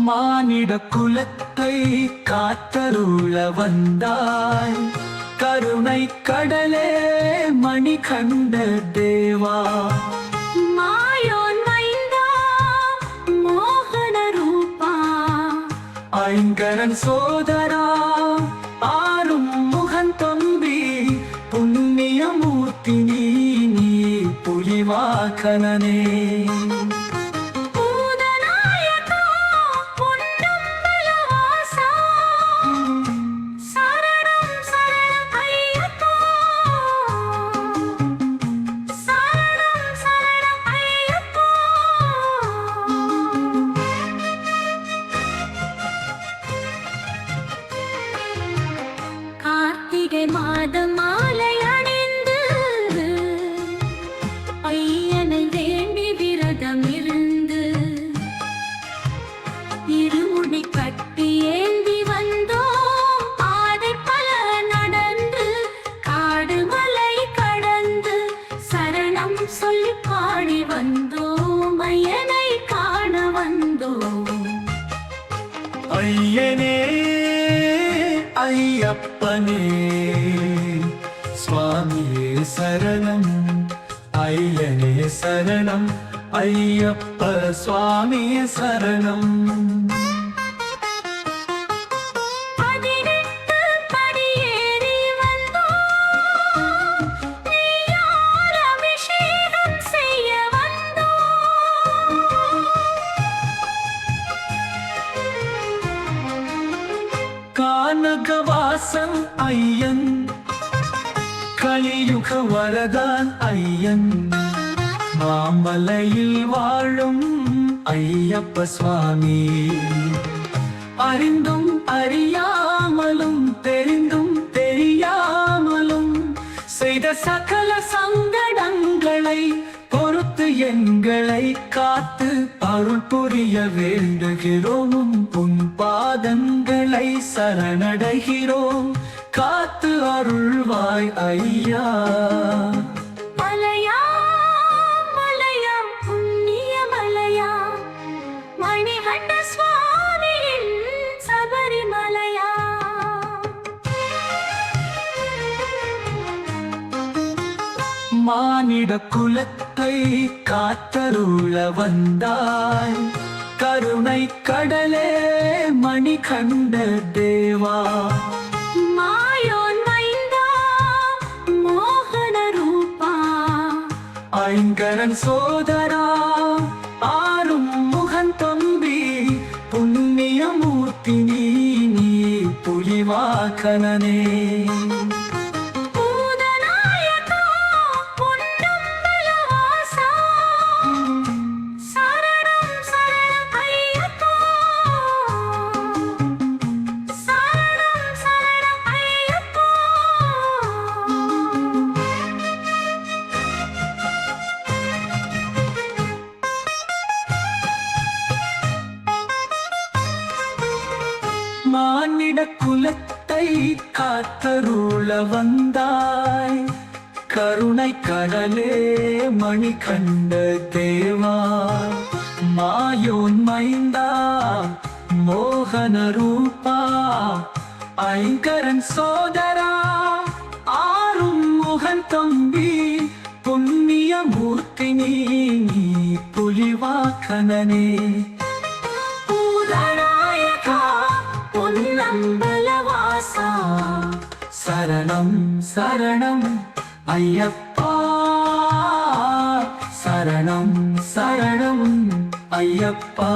மானிட குலத்தை காத்தருள வந்தாய், கருணை கடலே மணிகண்ட தேவா. மாயோன் மைந்தா மோகன ரூபா, ஐங்கரன் சோதரா ஆறும் முகன் தம்பி, புண்ணியமூர்த்தி நீ புலிவாகனனே. மாதம் மாலை அணிந்து ஐயனை வேண்டி விரதம் இருந்து, இருமுடி கட்டி ஏந்தி வந்தோம், பாதை பல நடந்து காடு மலை கடந்து சரணம் சொல்லி பாடி வந்தோம், ஐயனை காண வந்தோம். ஐயனே ஐயப்பனே சுவாமியே சரணம், ஐயனே சரணம், ஐயப்ப சுவாமியே சரணம். 18 படியேறி வந்தோம், நீயால் அபிஷேகம் செய்ய வந்தோம். கானகவாசன் ஐயன், கலியுக வரதான் ஐயன், மாமலையில் வாழும் ஐயப்ப சுவாமி. அறிந்தும் அறியாமலும் தெரிந்தும் தெரியாமலும் செய்த சகல சங்கடங்களை பொறுத்து எங்களை காத்து அருள் புரிய வேண்டுகிறோம். உன் பாதங்களை சரணடைகிறோம், காத்து அருள்வாய் ஐயா. மலையா மலையா புண்ணிய மலையா, மணிகண்ட சுவாமியின் சபரிமலையா. மானிட குலத்தை காத்தருள வந்தாய், கருணை கடலே மணிகண்ட தேவா. மாயோன் மைந்தா மோகன ரூபா, ஐங்கரன் சோதரா ஆறும் முகன் தம்பி, புண்ணியமூர்த்தி நீ புலிவாகனனே. மானிட குலத்தை காத்தருள வந்தாய், கருணை கடலே மணிகண்ட தேவா. மாயோன் மைந்தா மோகன ரூபா, ஐங்கரன் சோதரா ஆறும் முகன் தம்பி, புண்ணியமூர்த்தி நீ புலிவாகனனே. பொன்னம்பலவாசா சரணம் சரணம் ஐயப்பா, சரணம் சரணம் ஐயப்பா.